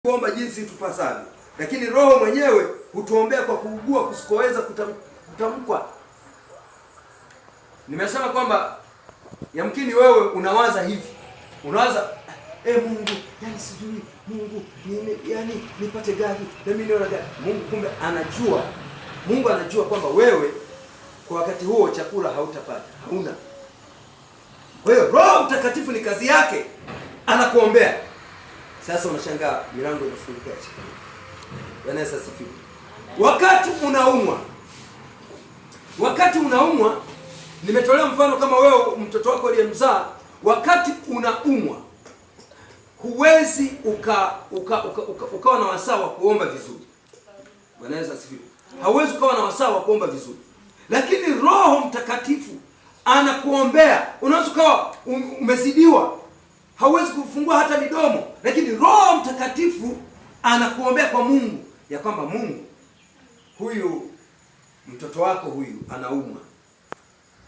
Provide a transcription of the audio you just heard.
kuomba jinsi tupasavyo, lakini Roho mwenyewe hutuombea kwa kuugua kusikoweza kutamkwa. Nimesema kwamba yamkini wewe unawaza hivi, unawaza Mungu, yani sijui Mungu yani nipate gari na mimi niona gari. Mungu anajua kwamba wewe kwa wakati huo chakula hautapata, hauna. Kwa hiyo Roho Mtakatifu ni kazi yake, anakuombea. Sasa unashangaa milango inafunguka ya chakula. Bwana Yesu asifiwe. Wakati unaumwa, nimetolea mfano kama wewe mtoto wako aliyemzaa, wakati unaumwa huwezi ukawa na wasaa wa kuomba vizuri. Bwana Yesu asifiwe. Hauwezi ukawa na wasaa wa kuomba vizuri. Lakini Roho Mtakatifu anakuombea. Unaweza ukawa umezidiwa, hauwezi kufungua hata midomo, lakini Roho Mtakatifu anakuombea kwa Mungu ya kwamba Mungu, huyu mtoto wako huyu anaumwa.